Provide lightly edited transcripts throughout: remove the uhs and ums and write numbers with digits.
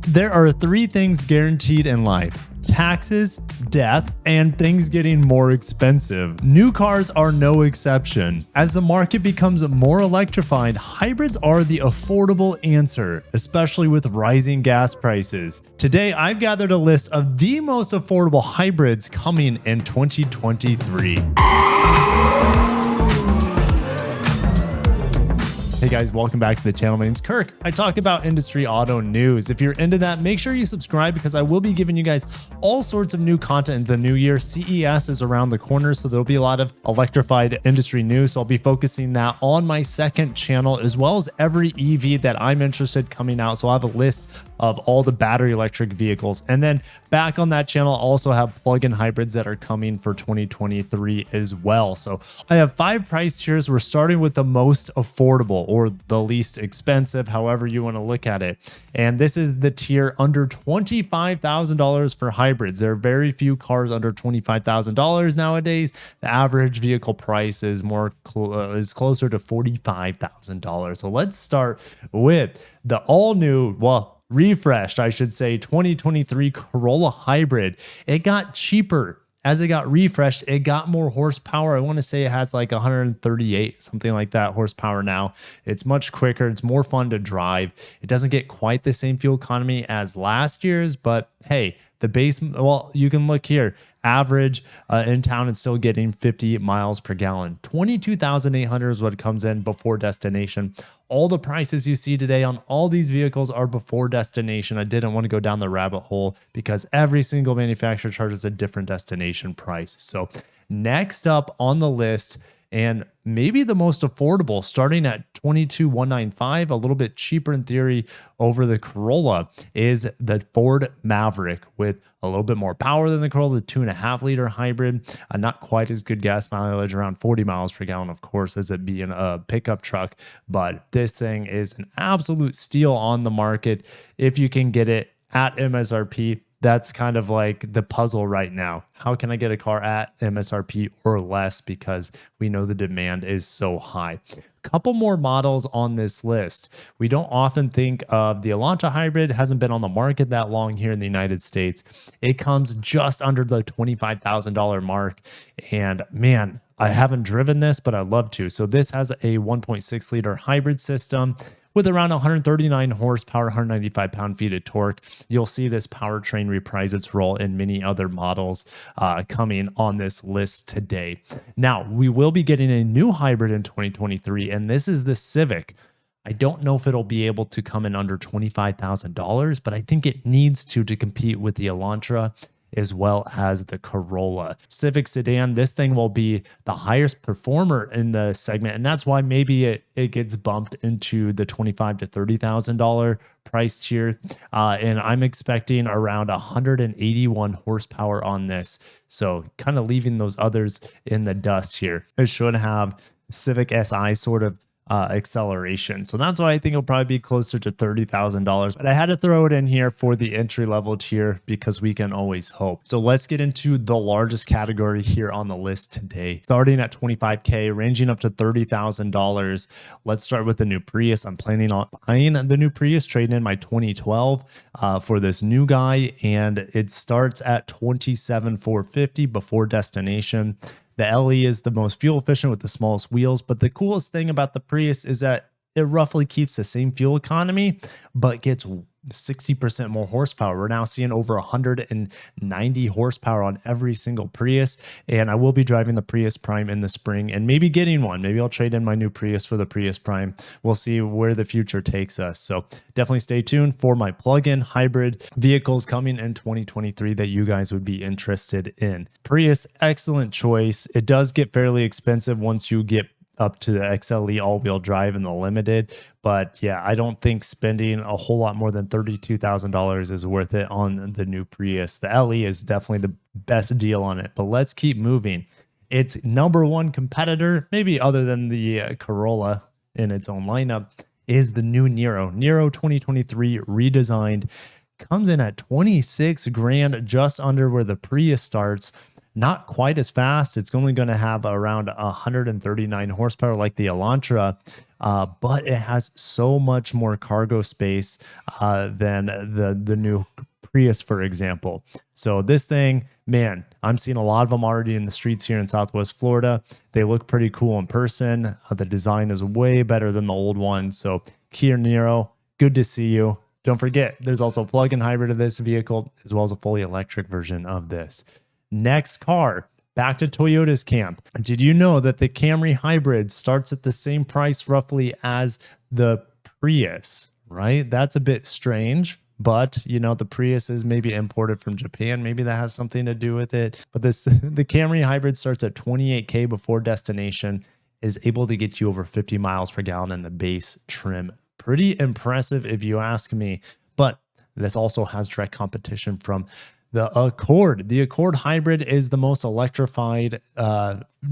There are three things guaranteed in life: taxes, death, and things getting more expensive. New cars are no exception. As the market becomes more electrified, hybrids are the affordable answer, especially with rising gas prices. Today, I've gathered a list of the most affordable hybrids coming in 2023. Hey guys, welcome back to the channel. My name's Kirk. I talk about industry auto news. If you're into that, make sure you subscribe because I will be giving you guys all sorts of new content in the new year. CES is around the corner, so there'll be a lot of electrified industry news. So I'll be focusing that on my second channel, as well as every EV that I'm interested coming out. So I'll have a list of all the battery electric vehicles. And then back on that channel, I also have plug-in hybrids that are coming for 2023 as well. So I have 5 price tiers. We're starting with the most affordable or the least expensive, however you want to look at it. And this is the tier under $25,000 for hybrids. There are very few cars under $25,000 nowadays. The average vehicle price is closer to $45,000. So let's start with the all new, refreshed, I should say, 2023 Corolla Hybrid. It got cheaper. As it got refreshed, it got more horsepower. I want to say it has like 138, something like that horsepower now. It's much quicker. It's more fun to drive. It doesn't get quite the same fuel economy as last year's, but hey, the base, well, you can look here. Average in town, it's still getting 50 miles per gallon. 22,800 is what it comes in before destination. All the prices you see today on all these vehicles are before destination. I didn't want to go down the rabbit hole because every single manufacturer charges a different destination price. So next up on the list, and maybe the most affordable, starting at $22,195, a little bit cheaper in theory over the Corolla, is the Ford Maverick with a little bit more power than the Corolla, the 2.5-liter hybrid. Not quite as good gas mileage, around 40 miles per gallon, of course, as it being a pickup truck. But this thing is an absolute steal on the market if you can get it at MSRP. That's kind of like the puzzle right now. How can I get a car at MSRP or less? Because we know the demand is so high. Couple more models on this list. We don't often think of the Elantra hybrid. Hasn't been on the market that long here in the United States. It comes just under the $25,000 mark. And man, I haven't driven this, but I'd love to. So this has a 1.6 liter hybrid system with around 139 horsepower, 195 pound-feet of torque. You'll see this powertrain reprise its role in many other models coming on this list today. Now, we will be getting a new hybrid in 2023, and this is the Civic. I don't know if it'll be able to come in under $25,000, but I think it needs to compete with the Elantra as well as the Corolla. Civic sedan, this thing will be the highest performer in the segment, and that's why maybe it gets bumped into the $25,000 to $30,000 price tier. And I'm expecting around 181 horsepower on this. So kind of leaving those others in the dust here. It should have Civic Si sort of acceleration. So that's why I think it'll probably be closer to $30,000. But I had to throw it in here for the entry level tier because we can always hope. So let's get into the largest category here on the list today. Starting at $25K, ranging up to $30,000. Let's start with the new Prius. I'm planning on buying the new Prius, trading in my 2012 for this new guy. And it starts at $27,450 before destination. The LE is the most fuel efficient with the smallest wheels, but the coolest thing about the Prius is that it roughly keeps the same fuel economy, but gets 60% more horsepower. We're now seeing over 190 horsepower on every single Prius, and I will be driving the Prius Prime in the spring and maybe getting one. Maybe I'll trade in my new Prius for the Prius Prime. We'll see where the future takes us. So definitely stay tuned for my plug-in hybrid vehicles coming in 2023 that you guys would be interested in. Prius, excellent choice. It does get fairly expensive once you get up to the XLE all-wheel drive and the limited. But yeah, I don't think spending a whole lot more than $32,000 is worth it on the new Prius. The LE is definitely the best deal on it, but let's keep moving. Its #1 competitor, maybe other than the Corolla in its own lineup, is the new Niro. Niro 2023 redesigned, comes in at 26 grand, just under where the Prius starts. Not quite as fast. It's only going to have around 139 horsepower like the Elantra, but it has so much more cargo space than the new Prius, for example. So this thing, man, I'm seeing a lot of them already in the streets here in Southwest Florida. They look pretty cool in person. The design is way better than the old one. So Kia Niro, good to see you. Don't forget, there's also a plug-in hybrid of this vehicle, as well as a fully electric version of this. Next car, back to Toyota's camp. Did you know that the Camry hybrid starts at the same price roughly as the Prius, right? That's a bit strange. But, you know, the Prius is maybe imported from Japan. Maybe that has something to do with it. But the Camry hybrid starts at $28K before destination, is able to get you over 50 miles per gallon in the base trim. Pretty impressive if you ask me. But this also has direct competition from the Accord. The Accord hybrid is the most electrified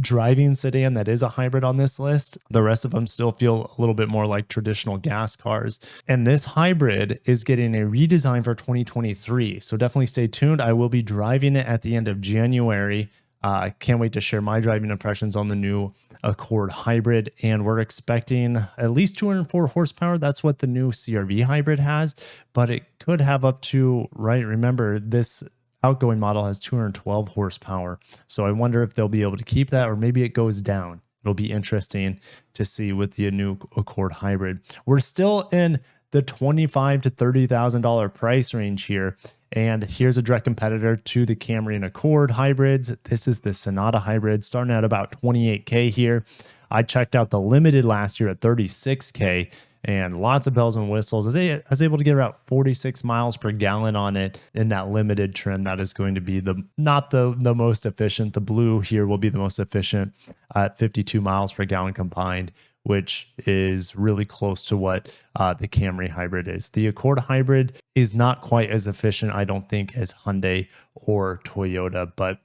driving sedan that is a hybrid on this list. The rest of them still feel a little bit more like traditional gas cars. And this hybrid is getting a redesign for 2023. So definitely stay tuned. I will be driving it at the end of January. I can't wait to share my driving impressions on the new Accord hybrid. And we're expecting at least 204 horsepower. That's what the new CRV hybrid has, but it could have up to, right? Remember, this outgoing model has 212 horsepower. So I wonder if they'll be able to keep that, or maybe it goes down. It'll be interesting to see with the new Accord hybrid. We're still in the $25,000 to $30,000 price range here. And here's a direct competitor to the Camry and Accord hybrids. This is the Sonata hybrid, starting at about $28K here. I checked out the Limited last year at $36K, and lots of bells and whistles. I was able to get about 46 miles per gallon on it in that Limited trim. That is going to be not the most efficient. The blue here will be the most efficient at 52 miles per gallon combined, which is really close to what the Camry hybrid is. The Accord hybrid is not quite as efficient, I don't think, as Hyundai or Toyota, but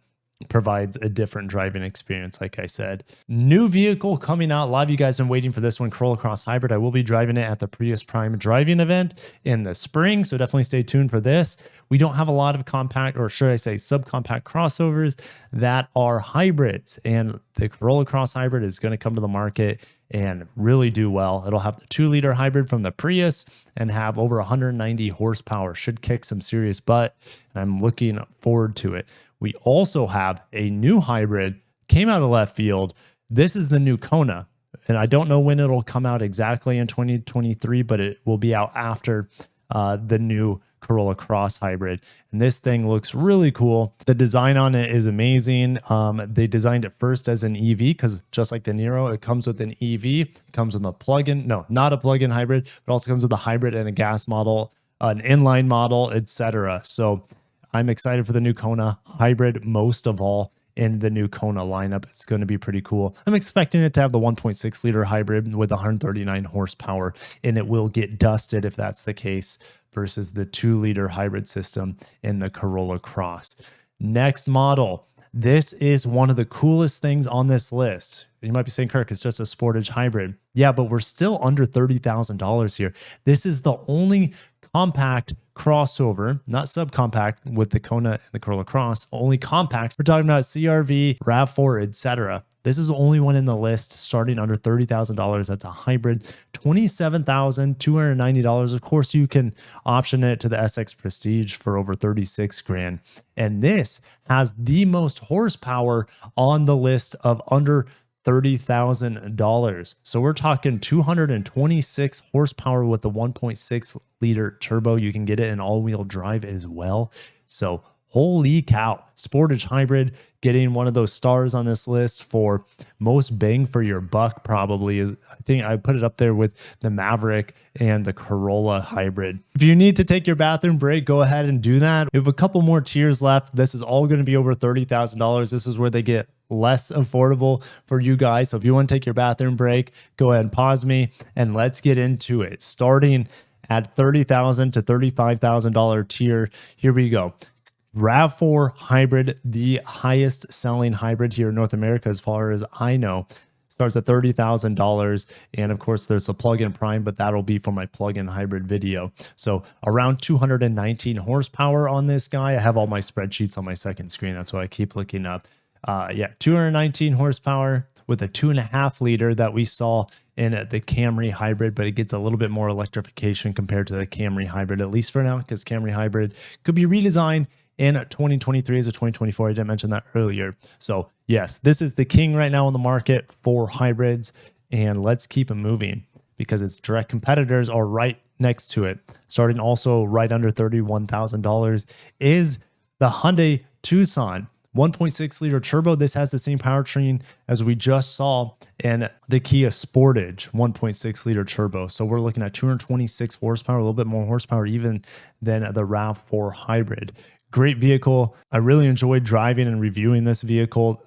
provides a different driving experience, like I said. New vehicle coming out. A lot of you guys have been waiting for this one, Corolla Cross Hybrid. I will be driving it at the Prius Prime driving event in the spring, so definitely stay tuned for this. We don't have a lot of compact, or should I say subcompact crossovers that are hybrids, and the Corolla Cross Hybrid is going to come to the market and really do well. It'll have the 2-liter hybrid from the Prius and have over 190 horsepower. Should kick some serious butt, and I'm looking forward to it. We also have a new hybrid, came out of left field. This is the new Kona, and I don't know when it'll come out exactly in 2023, but it will be out after the new Corolla Cross hybrid. And this thing looks really cool. The design on it is amazing. They designed it first as an EV because just like the Niro, it comes with an EV. It comes with a plug-in, no, not a plug-in hybrid, but also comes with a hybrid and a gas model, an inline model, etc. So I'm excited for the new Kona hybrid most of all in the new Kona lineup. It's going to be pretty cool. I'm expecting it to have the 1.6 liter hybrid with 139 horsepower, and it will get dusted if that's the case versus the 2-liter hybrid system in the Corolla Cross. Next model. This is one of the coolest things on this list. You might be saying, Kirk, it's just a Sportage hybrid. Yeah, but we're still under $30,000 here. This is the only compact crossover, not subcompact with the Kona and the Corolla Cross, only compact. We're talking about CRV, RAV4, etc. This is the only one in the list starting under $30,000. That's a hybrid, $27,290. Of course, you can option it to the SX Prestige for over 36 grand. And this has the most horsepower on the list of under $30,000. So we're talking 226 horsepower with the 1.6 liter turbo. You can get it in all-wheel drive as well. So holy cow, Sportage hybrid getting one of those stars on this list for most bang for your buck probably is, I think I put it up there with the Maverick and the Corolla hybrid. If you need to take your bathroom break, go ahead and do that. We have a couple more tiers left. This is all going to be over $30,000. This is where they get less affordable for you guys. So if you want to take your bathroom break, go ahead and pause me and let's get into it. Starting at $30,000 to $35,000 tier. Here we go. RAV4 hybrid, the highest selling hybrid here in North America, as far as I know, starts at $30,000. And of course, there's a plug-in prime, but that'll be for my plug-in hybrid video. So around 219 horsepower on this guy. I have all my spreadsheets on my second screen. That's why I keep looking up. Yeah, 219 horsepower, with a 2.5 liter that we saw in the Camry hybrid, but it gets a little bit more electrification compared to the Camry hybrid, at least for now, because Camry hybrid could be redesigned in 2023 as a 2024. I didn't mention that earlier. So yes, this is the king right now on the market for hybrids, and let's keep it moving because its direct competitors are right next to it. Starting also right under $31,000 is the Hyundai Tucson 1.6 liter turbo. This has the same powertrain as we just saw in the Kia Sportage 1.6 liter turbo. So we're looking at 226 horsepower, a little bit more horsepower even than the RAV4 hybrid. Great vehicle. I really enjoyed driving and reviewing this vehicle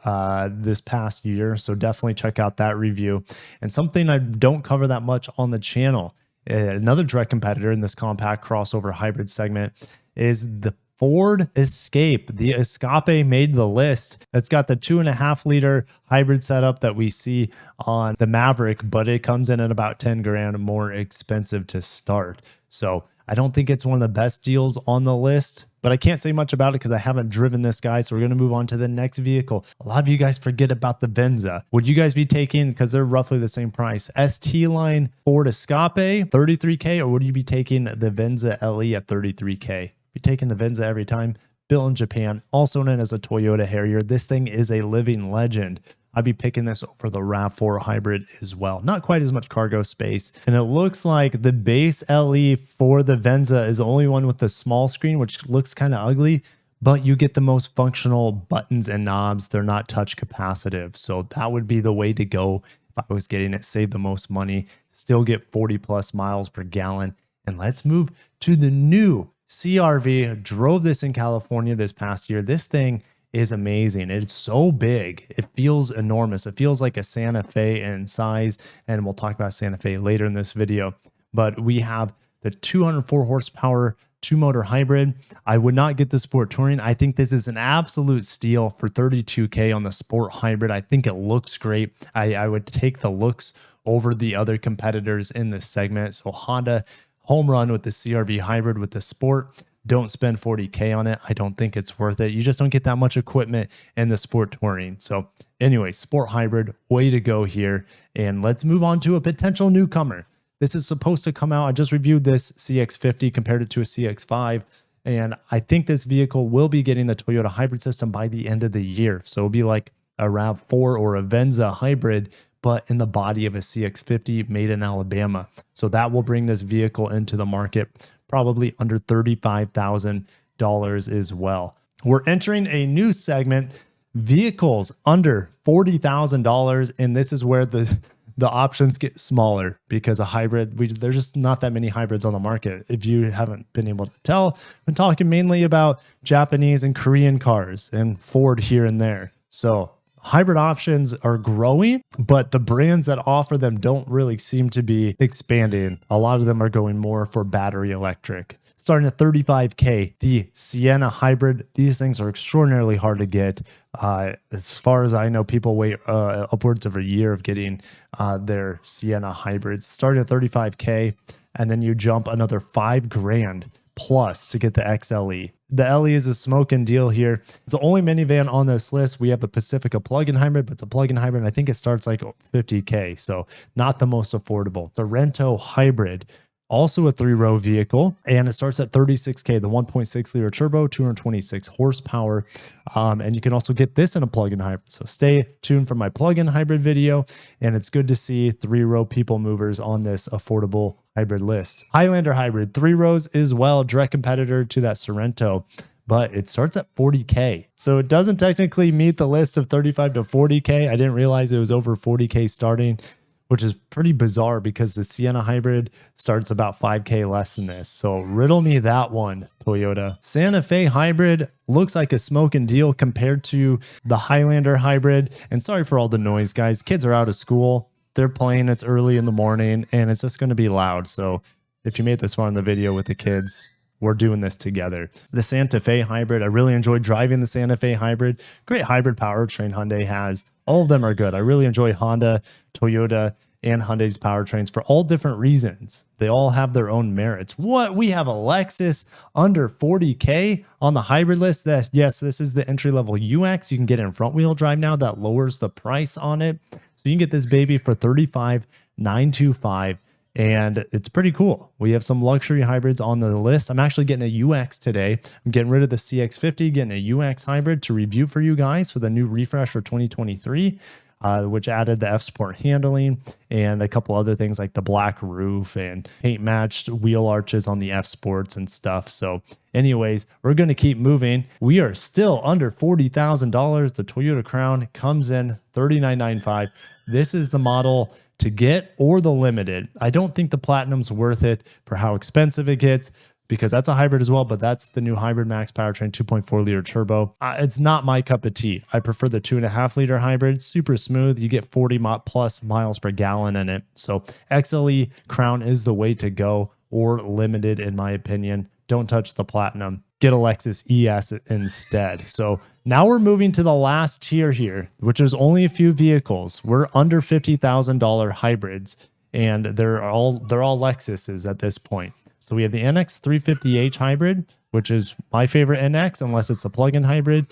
this past year. So definitely check out that review. And something I don't cover that much on the channel, another direct competitor in this compact crossover hybrid segment, is the Ford Escape. The Escape made the list. It's got the 2.5 liter hybrid setup that we see on the Maverick, but it comes in at about 10 grand more expensive to start. So I don't think it's one of the best deals on the list, but I can't say much about it because I haven't driven this guy. So we're going to move on to the next vehicle. A lot of you guys forget about the Venza. Would you guys be taking, because they're roughly the same price, ST line Ford Escape 33K, or would you be taking the Venza LE at 33K? Be taking the Venza every time. Built in Japan, also known as a Toyota Harrier. This thing is a living legend. I'd be picking this over the RAV4 hybrid as well. Not quite as much cargo space. And it looks like the base LE for the Venza is the only one with the small screen, which looks kind of ugly, but you get the most functional buttons and knobs. They're not touch capacitive. So that would be the way to go if I was getting it. Save the most money, still get 40 plus miles per gallon. And let's move to the new CRV. Drove this in California this past year. This thing is amazing. It's so big. It feels enormous. It feels like a Santa Fe in size. And we'll talk about Santa Fe later in this video. But we have the 204 horsepower two motor hybrid. I would not get the Sport Touring. I think this is an absolute steal for $32K on the Sport hybrid. I think it looks great. I would take the looks over the other competitors in this segment. So Honda home run with the CRV hybrid with the Sport. Don't spend $40K on it. I don't think it's worth it. You just don't get that much equipment in the Sport Touring. So anyway, Sport hybrid, way to go here. And let's move on to a potential newcomer. This is supposed to come out. I just reviewed this CX-50, compared it to a CX-5. And I think this vehicle will be getting the Toyota hybrid system by the end of the year. So it'll be like a RAV4 or a Venza hybrid, but in the body of a CX-50 made in Alabama. So that will bring this vehicle into the market probably under $35,000 as well. We're entering a new segment, vehicles under $40,000, and this is where the options get smaller because a hybrid, there's just not that many hybrids on the market. If you haven't been able to tell, I'm talking mainly about Japanese and Korean cars and Ford here and there. So hybrid options are growing, but the brands that offer them don't really seem to be expanding. A lot of them are going more for battery electric. Starting at $35K, the Sienna hybrid. These things are extraordinarily hard to get. As far as I know, people wait upwards of a year of getting their Sienna hybrids. Starting at $35K, and then you jump another $5 grand plus to get the XLE. The LE is a smoking deal here. It's the only minivan on this list. We have the Pacifica plug-in hybrid, but it's a plug-in hybrid. And I think it starts like $50K, so not the most affordable. The Rento hybrid, also a 3-row vehicle, and it starts at $36K, the 1.6 liter turbo, 226 horsepower. And you can also get this in a plug-in hybrid. So stay tuned for my plug-in hybrid video. And it's good to see 3-row people movers on this affordable hybrid list. Highlander hybrid, 3 rows as well, direct competitor to that Sorento, but it starts at $40K. So it doesn't technically meet the list of $35 to $40K. I didn't realize it was over $40K starting, which is pretty bizarre because the Sienna hybrid starts about $5K less than this. So riddle me that one, Toyota. Santa Fe hybrid looks like a smoking deal compared to the Highlander hybrid. And sorry for all the noise, guys. Kids are out of school. They're playing, it's early in the morning, and it's just going to be loud. So if you made this far in the video with the kids, we're doing this together. The Santa Fe hybrid, I really enjoyed driving the Santa Fe hybrid. Great hybrid powertrain Hyundai has. All of them are good. I really enjoy Honda, Toyota, and Hyundai's powertrains for all different reasons. They all have their own merits. What? We have a Lexus under $40K on the hybrid list. Yes, this is the entry-level UX. You can get it in front-wheel drive now. That lowers the price on it. So you can get this baby for $35,925. And it's pretty cool. We have some luxury hybrids on the list. I'm actually getting a UX today. I'm getting rid of the CX50, getting a UX hybrid to review for you guys for the new refresh for 2023. Which added the F-Sport handling and a couple other things like the black roof and paint matched wheel arches on the F-Sports and stuff. So anyways, we're going to keep moving. We are still under $40,000. The Toyota Crown comes in $39,995. This is the model to get, or the limited. I don't think the Platinum's worth it for how expensive it gets, because that's a hybrid as well, but that's the new hybrid max powertrain 2.4 liter turbo. It's not my cup of tea. I prefer the 2.5 liter hybrid, super smooth. You get 40 plus miles per gallon in it. So XLE Crown is the way to go, or limited in my opinion. Don't touch the Platinum. Get a Lexus ES instead. So now we're moving to the last tier here, which is only a few vehicles. We're under $50,000 hybrids, and they're all Lexuses at this point. So we have the NX 350h hybrid, which is my favorite NX, unless it's a plug-in hybrid.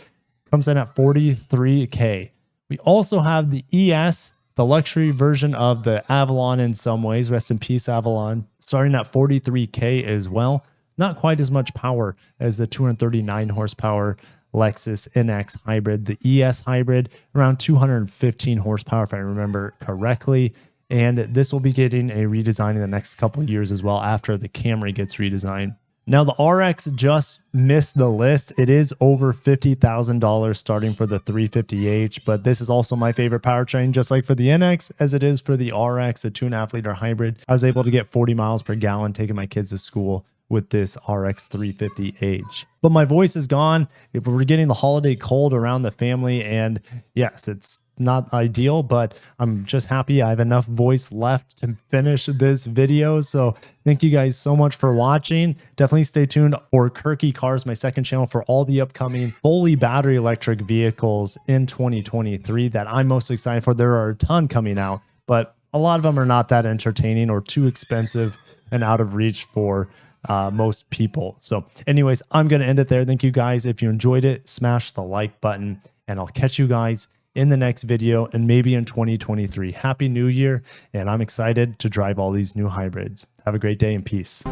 Comes in at $43K. We also have the ES, the luxury version of the Avalon in some ways. Rest in peace, Avalon. Starting at $43K as well. Not quite as much power as the 239 horsepower Lexus NX hybrid. The ES hybrid, around 215 horsepower, if I remember correctly. And this will be getting a redesign in the next couple of years as well after the Camry gets redesigned. Now the RX just missed the list. It is over $50,000 starting for the 350h, but this is also my favorite powertrain, just like for the NX, as it is for the RX, the 2.5 liter hybrid. I was able to get 40 miles per gallon taking my kids to school with this RX 350h. But my voice is gone. We're getting the holiday cold around the family, and yes, it's not ideal, but I'm just happy I have enough voice left to finish this video. So thank you guys so much for watching. Definitely stay tuned for Kirky Cars, my second channel, for all the upcoming fully battery electric vehicles in 2023 that I'm most excited for. There are a ton coming out, but a lot of them are not that entertaining or too expensive and out of reach for most people. So anyways, I'm going to end it there. Thank you guys. If you enjoyed it, smash the like button, and I'll catch you guys in the next video and maybe in 2023. Happy New Year. And I'm excited to drive all these new hybrids. Have a great day and peace.